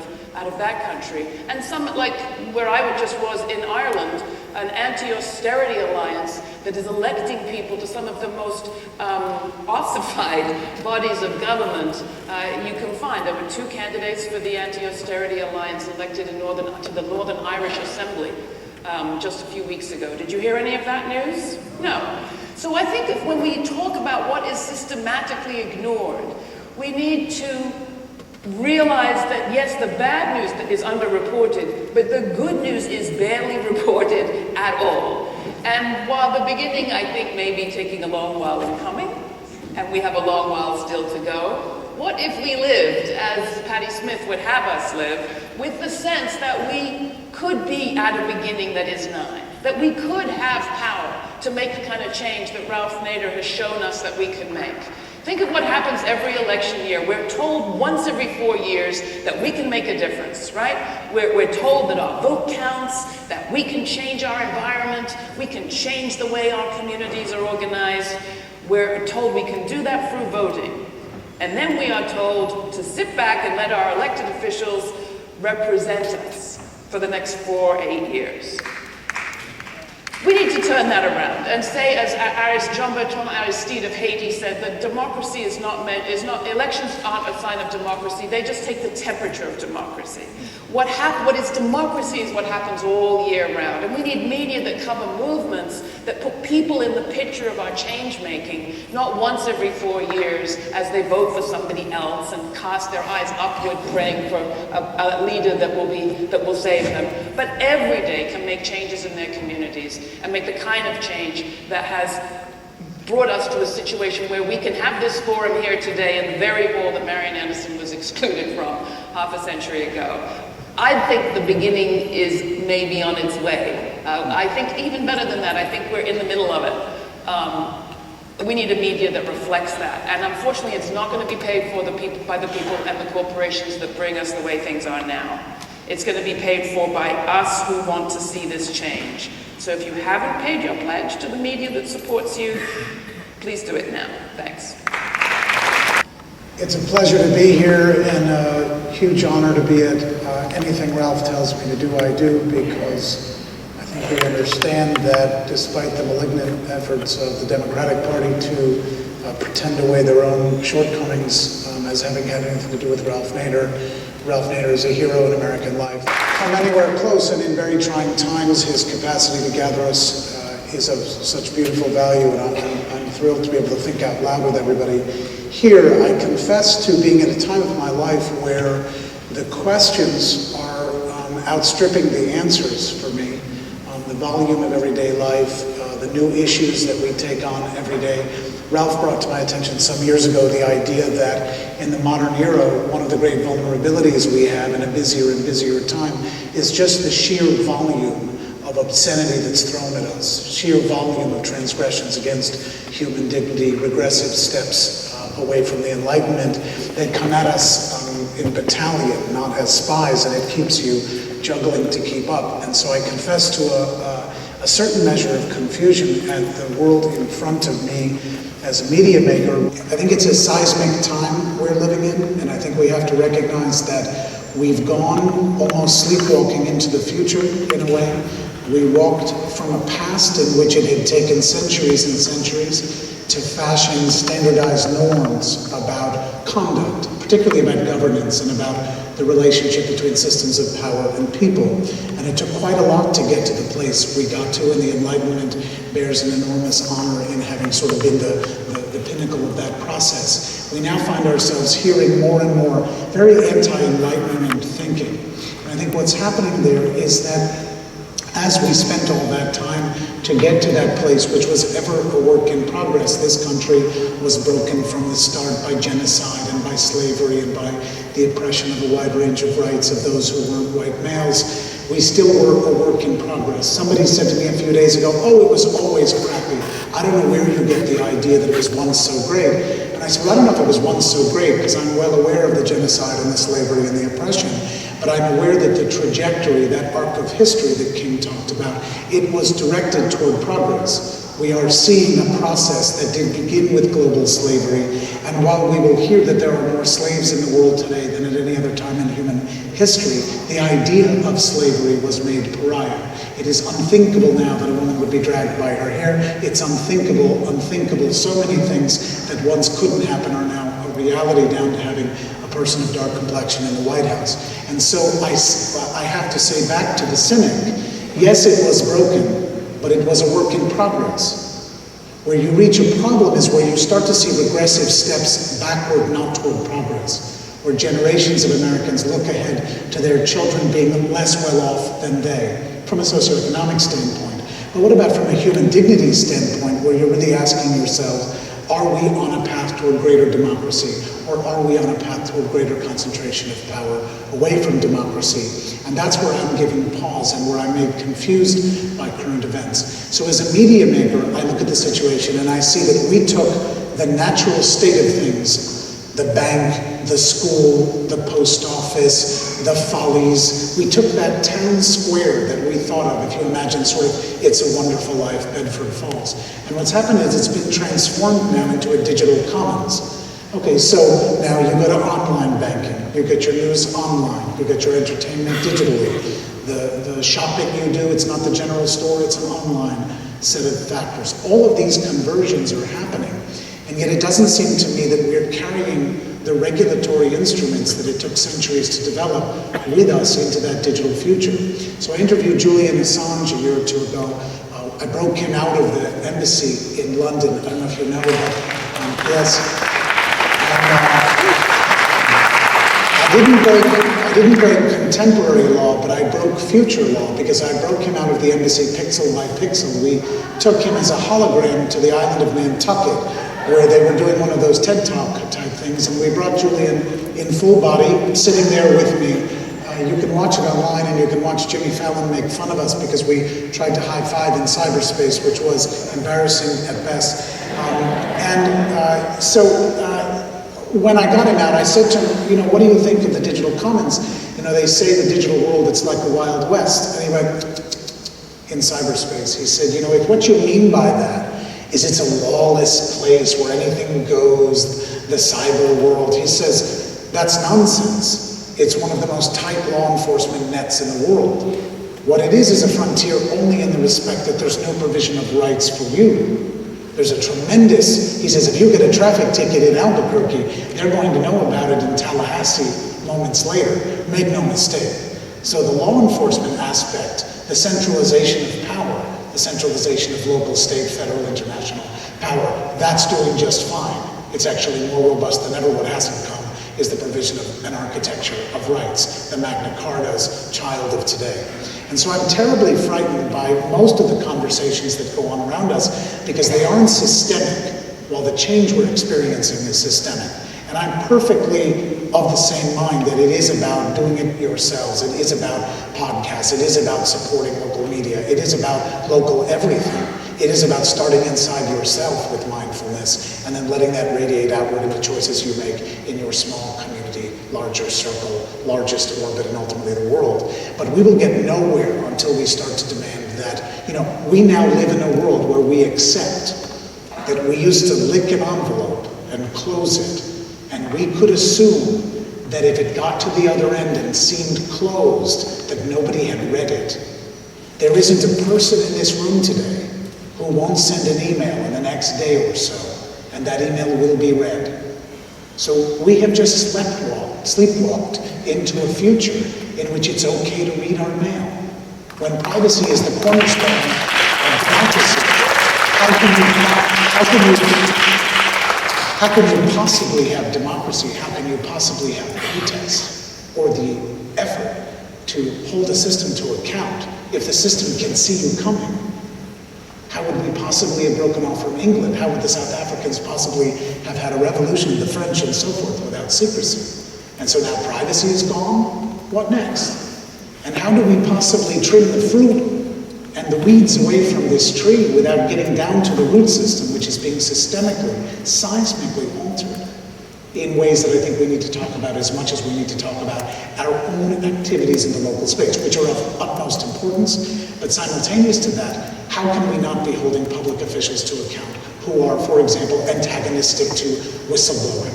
S3: of that country, and some like where I just was in Ireland, an anti-austerity alliance that is electing people to some of the most ossified bodies of government you can find. There were 2 candidates for the anti-austerity alliance elected in to the Northern Irish Assembly just a few weeks ago. Did you hear any of that news? No. So I think when we talk about what is systematically ignored, we need to realize that, yes, the bad news is underreported, but the good news is barely reported at all. And while the beginning, I think, may be taking a long while in coming, and we have a long while still to go, what if we lived, as Patti Smith would have us live, with the sense that we could be at a beginning that is nigh, that we could have power to make the kind of change that Ralph Nader has shown us that we can make? Think of what happens every election year. We're told once every 4 years that we can make a difference, right? We're told that our vote counts, that we can change our environment, we can change the way our communities are organized. We're told we can do that through voting. And then we are told to sit back and let our elected officials represent us for the next 4 or 8 years. We need to turn that around and say, as Jean-Bertrand Aristide of Haiti said, that democracy elections aren't a sign of democracy, they just take the temperature of democracy. What is democracy is what happens all year round. And we need media that cover movements that put people in the picture of our change making, not once every 4 years as they vote for somebody else and cast their eyes upward praying for a leader that will save them, but every day can make changes in their communities and make the kind of change that has brought us to a situation where we can have this forum here today in the very hall that Marian Anderson was excluded from half a century ago. I think the beginning is maybe on its way. I think even better than that, I think we're in the middle of it. We need a media that reflects that. And unfortunately, it's not going to be paid for by the people and the corporations that bring us the way things are now. It's going to be paid for by us who want to see this change. So if you haven't paid your pledge to the media that supports you, please do it now. Thanks.
S17: It's a pleasure to be here and a huge honor to be at anything Ralph tells me to do, I do, because I think we understand that despite the malignant efforts of the Democratic Party to pretend away their own shortcomings as having had anything to do with Ralph Nader is a hero in American life. From anywhere close and in very trying times, his capacity to gather us is of such beautiful value, and I'm thrilled to be able to think out loud with everybody here. I confess to being at a time of my life where the questions are outstripping the answers for me. The volume of everyday life, the new issues that we take on every day. Ralph brought to my attention some years ago the idea that in the modern era, one of the great vulnerabilities we have in a busier and busier time is just the sheer volume of obscenity that's thrown at us, sheer volume of transgressions against human dignity, regressive steps away from the Enlightenment that come at us in battalion, not as spies, and it keeps you juggling to keep up. And so I confess to a certain measure of confusion at the world in front of me as a media maker. I think it's a seismic time we're living in, and I think we have to recognize that we've gone almost sleepwalking into the future in a way. We walked from a past in which it had taken centuries and centuries to fashion standardized norms about conduct, particularly about governance and about the relationship between systems of power and people. And it took quite a lot to get to the place we got to, and the Enlightenment bears an enormous honor in having sort of been the pinnacle of that process. We now find ourselves hearing more and more very anti-Enlightenment thinking. And I think what's happening there is that as we spent all that time to get to that place, which was ever a work in progress, this country was broken from the start by genocide and by slavery and by the oppression of a wide range of rights of those who weren't white males. We still were a work in progress. Somebody said to me a few days ago, oh, it was always crappy. I don't know where you get the idea that it was once so great. And I said, well, I don't know if it was once so great, because I'm well aware of the genocide and the slavery and the oppression. But I'm aware that the trajectory, that arc of history that King talked about, it was directed toward progress. We are seeing a process that did begin with global slavery, and while we will hear that there are more slaves in the world today than at any other time in human history, the idea of slavery was made pariah. It is unthinkable now that a woman would be dragged by her hair. It's unthinkable. So many things that once couldn't happen are now a reality, down to having a person of dark complexion in the White House. And so I have to say back to the cynic, yes, it was broken, but it was a work in progress. Where you reach a problem is where you start to see regressive steps backward, not toward progress. Where generations of Americans look ahead to their children being less well off than they, from a socioeconomic standpoint. But what about from a human dignity standpoint, where you're really asking yourself, are we on a path toward greater democracy, or are we on a path toward greater concentration of power away from democracy? And that's where I'm giving pause and where I'm made confused by current events. So as a media maker, I look at the situation and I see that we took the natural state of things, the bank, the school, the post office, the follies. We took that town square that we thought of, if you imagine sort of It's a Wonderful Life, Bedford Falls. And what's happened is it's been transformed now into a digital commons. Okay, so now you go to online banking, you get your news online, you get your entertainment digitally. The shopping you do, it's not the general store, it's an online set of factors. All of these conversions are happening, and yet it doesn't seem to me that we're carrying the regulatory instruments that it took centuries to develop with us into that digital future. So I interviewed Julian Assange a year or two ago. I broke him out of the embassy in London. I don't know if you know that. Yes. I didn't break contemporary law, but I broke future law, because I broke him out of the embassy pixel by pixel. We took him as a hologram to the island of Nantucket, where they were doing one of those TED Talk type things, and we brought Julian in full body, sitting there with me. You can watch it online, and you can watch Jimmy Fallon make fun of us because we tried to high five in cyberspace, which was embarrassing at best. When I got him out, I said to him, what do you think of the digital commons? They say the digital world, it's like the Wild West. And he went, in cyberspace. He said, if what you mean by that is it's a lawless place where anything goes, the cyber world, he says, that's nonsense. It's one of the most tight law enforcement nets in the world. What it is a frontier only in the respect that there's no provision of rights for you. There's a tremendous, he says, if you get a traffic ticket in Albuquerque, they're going to know about it in Tallahassee moments later. Make no mistake. So the law enforcement aspect, the centralization of power, the centralization of local, state, federal, international power, that's doing just fine. It's actually more robust than ever. What hasn't come is the provision of an architecture of rights, the Magna Carta's child of today. And so I'm terribly frightened by most of the conversations that go on around us, because they aren't systemic, while the change we're experiencing is systemic. And I'm perfectly of the same mind that it is about doing it yourselves. It is about podcasts. It is about supporting local media. It is about local everything. It is about starting inside yourself with mindfulness and then letting that radiate outward into choices you make in your small community larger circle, largest orbit, and ultimately the world. But we will get nowhere until we start to demand that, we now live in a world where we accept that we used to lick an envelope and close it, and we could assume that if it got to the other end and seemed closed, that nobody had read it. There isn't a person in this room today who won't send an email in the next day or so, and that email will be read. So we have just sleepwalked into a future in which it's okay to read our mail. When privacy is the cornerstone of democracy, how can you possibly have democracy? How can you possibly have protest or the effort to hold a system to account if the system can see you coming? How would we possibly have broken off from England? How would the South Africans possibly have had a revolution, the French and so forth, without secrecy? And so now privacy is gone? What next? And how do we possibly trim the fruit and the weeds away from this tree without getting down to the root system, which is being systemically, seismically altered in ways that I think we need to talk about as much as we need to talk about our own activities in the local space, which are of utmost importance. But simultaneous to that, how can we not be holding public officials to account who are, for example, antagonistic to whistleblowing?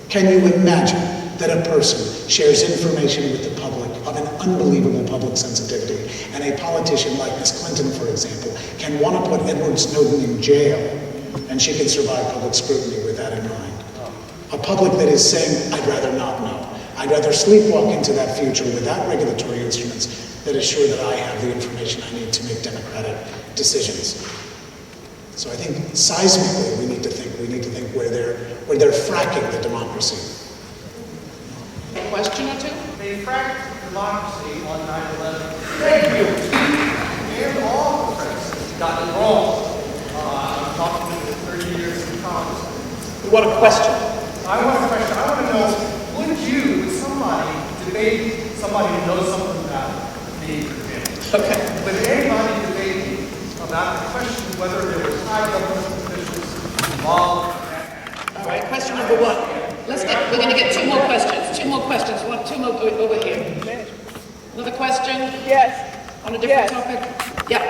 S17: Can you imagine that a person shares information with the public of an unbelievable public sensitivity, and a politician like Ms. Clinton, for example, can want to put Edward Snowden in jail, and she can survive public scrutiny with that in mind? A public that is saying, I'd rather not know. I'd rather sleepwalk into that future without regulatory instruments that assure that I have the information I need to make democratic decisions. So I think seismically we need to think where they're fracking the democracy.
S3: A question or two?
S18: They fracked democracy on 9/11. Thank you. And all the presidents got it wrong. I'm talking to the 30 years in Congress.
S3: You want a question?
S18: I want a question. I want to know, would somebody debate somebody who knows something about the event?
S3: Okay.
S18: Would anybody debate about the question of whether there was high government officials involved?
S3: All right, question number one. We're going to get two more questions. Two more over here. Another question?
S19: Yes.
S3: On a different topic? Yeah.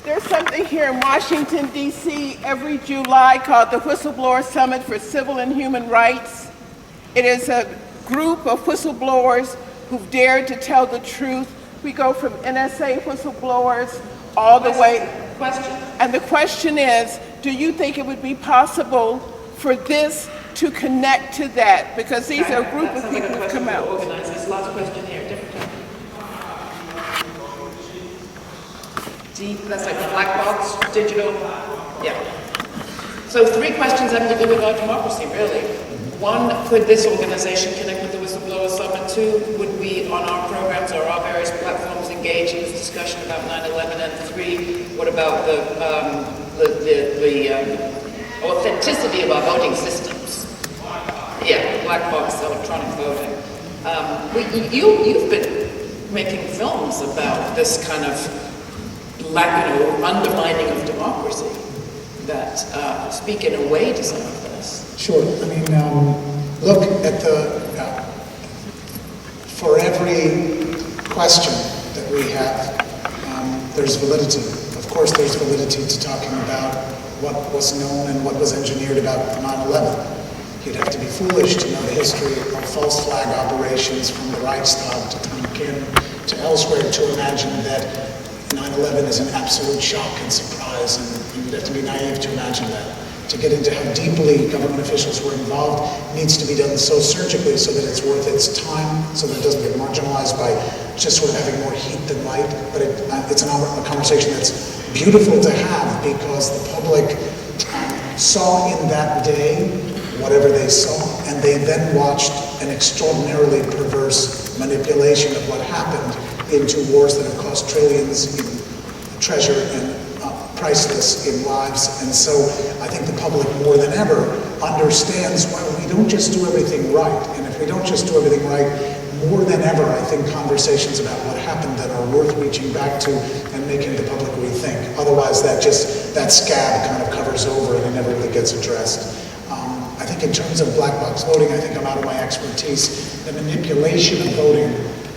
S19: There's something here in Washington, D.C. every July called the Whistleblower Summit for Civil and Human Rights. It is a group of whistleblowers who've dared to tell the truth. We go from NSA whistleblowers all the way.
S3: Question.
S19: And the question is, do you think it would be possible for this to connect to that? Because these are a group of people who've come out.
S3: This last question here, different topic. That's like a black box, digital. Yeah. So three questions having to do with our democracy, really. One, could this organization connect with the Whistleblower Summit? Two, would we on our programs or our various platforms engage in this discussion about 9/11? And three, what about the authenticity of our voting systems? Yeah, black box electronic voting. You've been making films about this kind of undermining of democracy that speak in a way to some of this.
S17: Sure. I mean, look at for every question that we have, there's validity. Of course, there's validity to talking about what was known and what was engineered about 9/11. You'd have to be foolish to know the history of false flag operations from the Reichstag to Tonkin to elsewhere to imagine that 9/11 is an absolute shock and surprise, and you'd have to be naive to imagine that. To get into how deeply government officials were involved needs to be done so surgically so that it's worth its time, so that it doesn't get marginalized by just sort of having more heat than light. But it's a conversation that's beautiful to have because the public saw in that day whatever they saw, and they then watched an extraordinarily perverse manipulation of what happened into wars that have cost trillions in treasure and priceless in lives. And so I think the public more than ever understands, well, we don't just do everything right. And if we don't just do everything right, more than ever, I think conversations about what happened that are worth reaching back to and making the public rethink. Otherwise, that scab kind of covers over and it never really gets addressed. I think think in terms of black box voting, I think I'm out of my expertise. The manipulation of voting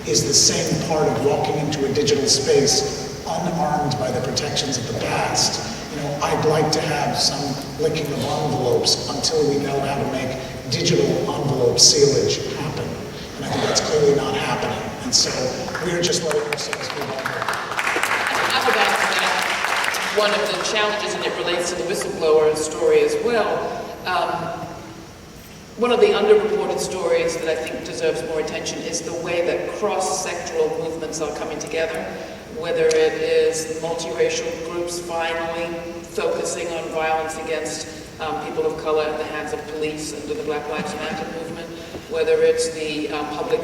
S17: is the same part of walking into a digital space unarmed by the protections of the past. You know, I'd like to have some licking of envelopes until we know how to make digital envelope sealage happen. And I think that's clearly not happening. And so we're just letting ourselves move on.
S5: I would add to that, one of the challenges, and it relates to the whistleblower story as well, one of the underreported stories that I think deserves more attention is the way that cross-sectoral movements are coming together, whether it is multiracial groups finally focusing on violence against people of color at the hands of police under the Black Lives Matter movement, whether it's the public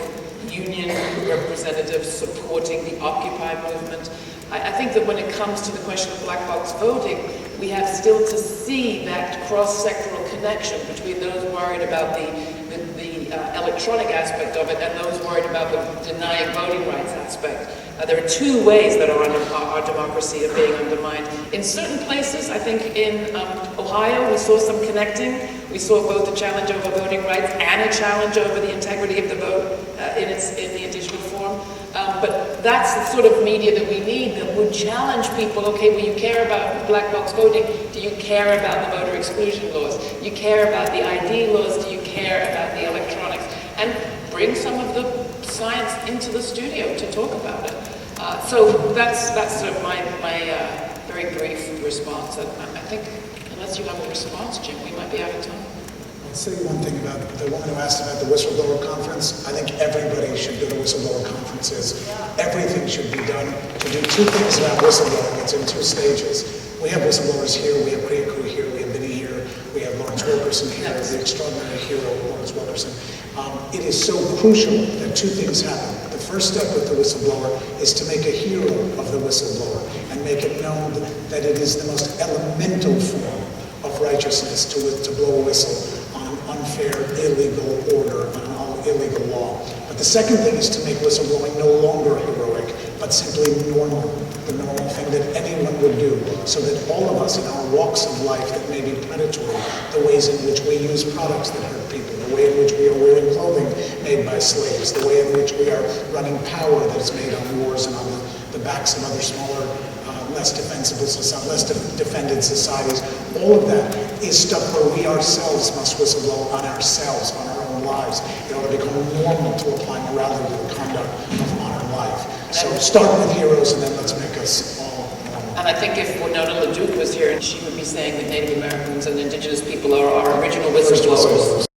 S5: union representatives supporting the Occupy movement. I think that when it comes to the question of black box voting, we have still to see that cross-sectoral connection between those worried about the electronic aspect of it and those worried about the denying voting rights aspect. There are two ways that our democracy are being undermined. In certain places, I think in Ohio, we saw some connecting. We saw both a challenge over voting rights and a challenge over the integrity of the vote in the digital form. But that's the sort of media that we need that would challenge people. Okay, well, you care about black box voting. Do you care about the voter exclusion laws? You care about the ID laws? Do you care about the electronics? And bring some of the science into the studio to talk about it. So that's sort of my very brief response. I think unless you have a response, Jim, we might be out of time.
S17: I'll say one thing about the woman who asked about the whistleblower conference. I think everybody should go to whistleblower conferences. Everything should be done to do two things about whistleblowing. It's in two stages. We have whistleblowers here, we have Priyaku here, we have Vinny here, we have Lawrence Wilkerson here, the extraordinary hero Lawrence Wilkerson. It is so crucial that two things happen. The first step with the whistleblower is to make a hero of the whistleblower and make it known that it is the most elemental form of righteousness to blow a whistle on an unfair, illegal order, on an illegal law. But the second thing is to make whistleblowing no longer heroic, but simply normal, the normal thing that anyone would do, so that all of us in our walks of life that may be predatory, the ways in which we use products that hurt people, the way in which we are wearing clothing made by slaves, the way in which we are running power that is made on wars and on the backs of other smaller, less defended societies. All of that is stuff where we ourselves must whistleblow on ourselves, on our own lives. It ought to become normal to apply morality to the conduct of modern life. So start with heroes and then let's make us all normal.
S5: And I think if Winona LaDuke was here, she would be saying that Native Americans and Indigenous people are our original whistleblowers.